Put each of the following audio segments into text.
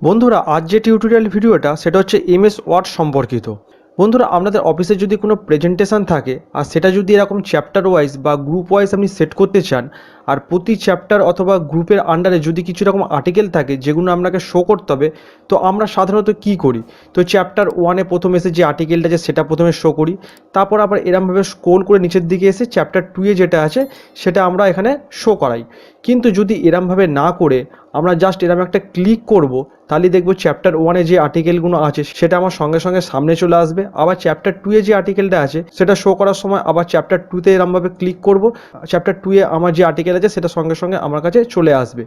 বন্ধুরা আজ যে টিউটোরিয়াল ভিডিওটা সেটা হচ্ছে এমএস ওয়ার্ড সম্পর্কিত। বন্ধুরা আপনাদের অফিসে যদি কোনো প্রেজেন্টেশন থাকে আর সেটা যদি এরকম চ্যাপ্টার ওয়াইজ বা গ্রুপ ওয়াইজ আপনি সেট করতে চান, আর প্রতি চ্যাপ্টার অথবা গ্রুপের আন্ডারে যদি কিছু রকম আর্টিকেল থাকে যেগুলো আপনাকে শো করতে হবে, তো আমরা সাধারণত কি করি, তো চ্যাপ্টার ওয়ানে প্রথম এসে যে আর্টিকেলটা আছে সেটা প্রথমে শো করি, তারপর আবার এরমভাবে স্ক্রোল করে নিচের দিকে এসে চ্যাপ্টার টুয়ে যেটা আছে সেটা আমরা এখানে শো করাই। কিন্তু যদি এরমভাবে না করে আমরা জাস্ট এরম একটা ক্লিক করব, তাহলে দেখব চ্যাপ্টার ওয়ানে যে আর্টিকেলগুলো আছে সেটা আমার সঙ্গে সঙ্গে সামনে চলে আসবে। আবার চ্যাপ্টার টুয়ে যে আর্টিকেলটা আছে সেটা শো করার সময় আবার চ্যাপ্টার টুতে এরমভাবে ক্লিক করব, চ্যাপ্টার টুয়ে আমার যে আর্টিকেল আছে সেটা সঙ্গে সঙ্গে আমার কাছে চলে আসবে।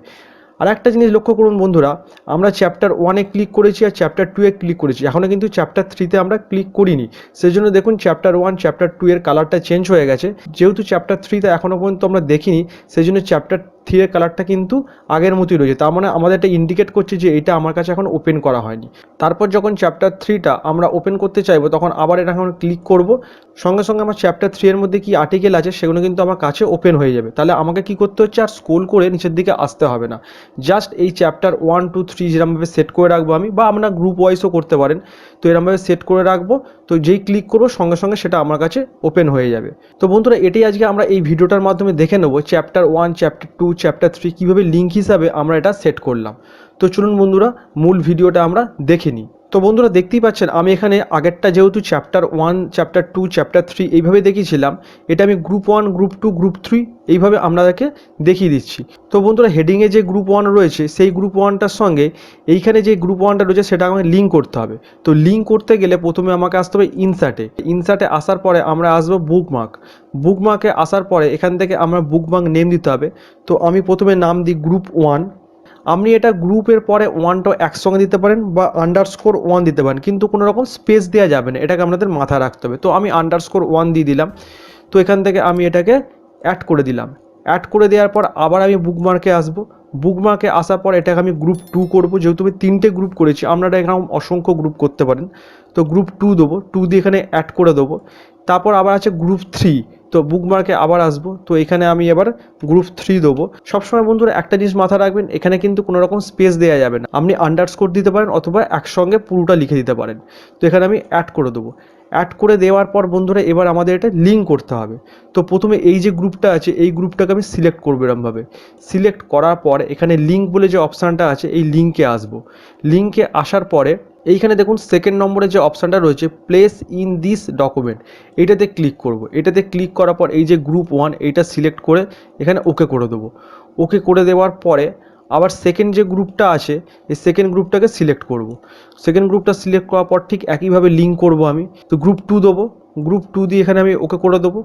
আর একটা জিনিস লক্ষ্য করুন বন্ধুরা, আমরা চ্যাপ্টার ওয়ানে ক্লিক করেছি আর চ্যাপ্টার টুয়ে ক্লিক করেছি, এখনও কিন্তু চ্যাপ্টার থ্রিতে আমরা ক্লিক করিনি। সেই জন্য দেখুন চ্যাপ্টার ওয়ান চ্যাপ্টার টু এর কালারটা চেঞ্জ হয়ে গেছে। যেহেতু চ্যাপ্টার থ্রিতে এখনও পর্যন্ত আমরা দেখিনি, সেই জন্য চ্যাপ্টার থ্রি এর কালারটা কিন্তু আগের মতোই রয়েছে। তার মানে আমাদের এটা ইন্ডিকেট করছে যে এটা আমার কাছে এখন ওপেন করা হয়নি। তারপর যখন চ্যাপ্টার থ্রিটা আমরা ওপেন করতে চাইবো তখন আবার এটা এখন ক্লিক করব, সঙ্গে সঙ্গে আমার চ্যাপ্টার থ্রি এর মধ্যে কি আর্টিকেল আছে সেগুলো কিন্তু আমার কাছে ওপেন হয়ে যাবে। তাহলে আমাকে কি করতে হচ্ছে, আর স্ক্রোল করে নিচের দিকে আসতে হবে না। জাস্ট এই চ্যাপ্টার ওয়ান টু থ্রি যেরকমভাবে সেট করে রাখবো আমি, বা আপনারা গ্রুপ ওয়াইজও করতে পারেন, তো এরকমভাবে সেট করে রাখবো, তো যেই ক্লিক করবো সঙ্গে সঙ্গে সেটা আমার কাছে ওপেন হয়ে যাবে। তো বন্ধুরা এটাই আজকে আমরা এই ভিডিওটার মাধ্যমে দেখে নেবো chapter one chapter two chapter three কীভাবে লিঙ্ক হিসাবে আমরা এটা সেট করলাম। তো চলুন বন্ধুরা মূল ভিডিওটা আমরা দেখে নিই। তো বন্ধুরা দেখতেই পাচ্ছেন আমি এখানে আগেরটা যেহেতু chapter one chapter two chapter three এইভাবে দেখিয়েছিলাম, এটা আমি group one group two group three এইভাবে আপনাদেরকে দেখিয়ে দিচ্ছি। তো বন্ধুরা হেডিংয়ে যে গ্রুপ ওয়ান রয়েছে সেই গ্রুপ ওয়ানটার সঙ্গে এইখানে যে গ্রুপ ওয়ানটা রয়েছে সেটা আমাকে লিঙ্ক করতে হবে। তো লিঙ্ক করতে গেলে প্রথমে আমাকে আসতে হবে ইনসার্টে আসার পরে আমরা আসবো বুকমার্কে আসার পরে এখান থেকে আমরা বুকমার্ক নেম দিতে হবে। তো আমি প্রথমে নাম দিই গ্রুপ ওয়ান। আপনি এটা গ্রুপের পরে ওয়ানটাও একসঙ্গে দিতে পারেন বা আন্ডারস্কোর ওয়ান দিতে পারেন, কিন্তু কোনো রকম স্পেস দেওয়া যাবে না, এটাকে আপনাদের মাথায় রাখতে হবে। তো আমি আন্ডারস্কোর ওয়ান দিয়ে দিলাম। তো এখান থেকে আমি এটাকে অ্যাড করে দিলাম। অ্যাড করে দেওয়ার পর আবার আমি বুকমার্কে আসবো। বুকমার্কে আসার পর এটাকে আমি গ্রুপ টু করবো, যেহেতু আমি তিনটে গ্রুপ করেছি, আপনারা এখানে অসংখ্য গ্রুপ করতে পারেন। তো গ্রুপ টু দেবো, টু দিয়ে এখানে অ্যাড করে দেবো। তারপর আবার আছে গ্রুপ থ্রি, তো বুকমার্কে আবার আসবো, তো এখানে আমি এবার গ্রুপ থ্রি দেবো। সবসময় বন্ধুরা একটা জিনিস মাথায় রাখবেন, এখানে কিন্তু কোনো রকম স্পেস দেওয়া যাবে না, আপনি আন্ডারস্কোর দিতে পারেন অথবা একসঙ্গে পুরোটা লিখে দিতে পারেন। তো এখানে আমি অ্যাড করে দেবো। অ্যাড করে দেওয়ার পর বন্ধুরা এবার আমাদের এটা লিঙ্ক করতে হবে। তো প্রথমে এই যে গ্রুপটা আছে এই গ্রুপটাকে আমি সিলেক্ট করবো এরমভাবে। সিলেক্ট করার পর এখানে লিঙ্ক বলে যে অপশানটা আছে এই লিঙ্কে আসবো। লিঙ্কে আসার পরে এইখানে দেখুন সেকেন্ড নম্বরে যে অপশানটা রয়েছে প্লেস ইন দিস ডকুমেন্ট, এইটাতে ক্লিক করব। এটাতে ক্লিক করার পর এই যে গ্রুপ ওয়ান এইটা সিলেক্ট করে এখানে ওকে করে দেবো। ওকে করে দেওয়ার পরে আবার সেকেন্ড যে গ্রুপটা আছে এই সেকেন্ড গ্রুপটাকে সিলেক্ট করব। সেকেন্ড গ্রুপটা সিলেক্ট করার পর ঠিক একইভাবে লিঙ্ক করব আমি। তো গ্রুপ টু দেবো, গ্রুপ টু দিয়ে এখানে আমি ওকে করে দেবো।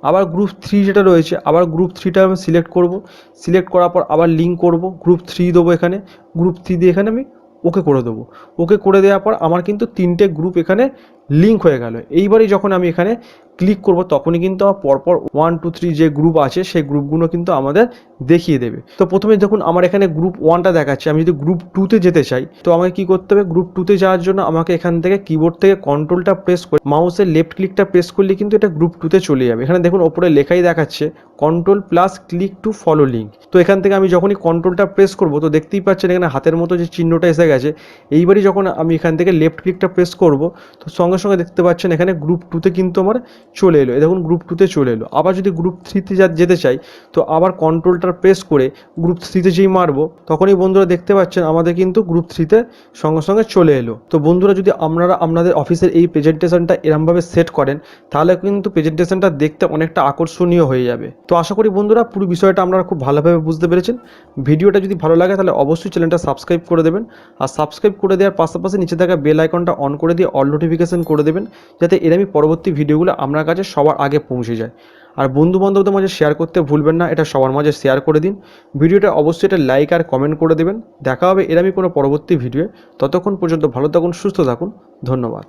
আবার গ্রুপ থ্রি যেটা রয়েছে আবার গ্রুপ থ্রিটা আমি সিলেক্ট করব। সিলেক্ট করার পর আবার লিঙ্ক করব, গ্রুপ থ্রি দেবো এখানে, গ্রুপ থ্রি দিয়ে এখানে আমি ওকে করে দেবো। ওকে করে দেওয়ার পর আমার কিন্তু তিনটে গ্রুপ এখানে লিঙ্ক হয়ে গেল। এইবারই যখন আমি এখানে ক্লিক করব তখনই কিন্তু আমার পরপর ওয়ান টু থ্রি যে গ্রুপ আছে সেই গ্রুপগুলো কিন্তু আমাদের দেখিয়ে দেবে। তো প্রথমে দেখুন আমার এখানে গ্রুপ ওয়ানটা দেখাচ্ছে, আমি যদি গ্রুপ টুতে যেতে চাই তো আমাকে কি করতে হবে, গ্রুপ টুতে যাওয়ার জন্য আমাকে এখান থেকে কিবোর্ড থেকে কন্ট্রোলটা প্রেস করে মাউসের লেফট ক্লিকটা প্রেস করলে কিন্তু এটা গ্রুপ টুতে চলে যাবে। এখানে দেখুন ওপরে লেখাই দেখাচ্ছে control plus click to follow link. তো এখান থেকে আমি যখনই কন্ট্রোলটা প্রেস করবো তো দেখতেই পাচ্ছেন এখানে হাতের মতো যে চিহ্নটা এসে গেছে। এইবারই যখন আমি এখান থেকে লেফট ক্লিকটা প্রেস করব তো সঙ্গে সঙ্গে দেখতে পাচ্ছেন এখানে গ্রুপ টুতে কিন্তু আমার চলে এলো। দেখুন গ্রুপ টুতে চলে এলো। আবার যদি গ্রুপ থ্রিতে যেতে চাই তো আবার কন্ট্রোলটা প্রেস করে গ্রুপ থ্রিতে যেই মারবো তখনই বন্ধুরা দেখতে পাচ্ছেন আমাদের কিন্তু গ্রুপ থ্রিতে সঙ্গে সঙ্গে চলে এলো। তো বন্ধুরা যদি আপনারা আপনাদের অফিসের এই প্রেজেন্টেশনটা এরমভাবে সেট করেন তাহলে কিন্তু প্রেজেন্টেশনটা দেখতে অনেকটা আকর্ষণীয় হয়ে যাবে। তো আশা করি বন্ধুরা পুরো বিষয়টা আপনারা খুব ভালোভাবে বুঝতে পেরেছেন। ভিডিওটা যদি ভালো লাগে তাহলে অবশ্যই চ্যানেলটা সাবস্ক্রাইব করে দেবেন, আর সাবস্ক্রাইব করে দেওয়ার পাশাপাশি নিচে থাকা বেল আইকনটা অন করে দিয়ে অল নোটিফিকেশন করে দেবেন, যাতে এরকমই পরবর্তী ভিডিওগুলো আপনার কাছে সবার আগে পৌঁছে যায়। আর বন্ধু বান্ধবদের মাঝে শেয়ার করতে ভুলবেন না, এটা সবার মাঝে শেয়ার করে দিন। ভিডিওটা অবশ্যই এটা লাইক আর কমেন্ট করে দেবেন। দেখা হবে এরকমই কোনো পরবর্তী ভিডিও। ততক্ষণ পর্যন্ত ভালো থাকুন, সুস্থ থাকুন, ধন্যবাদ।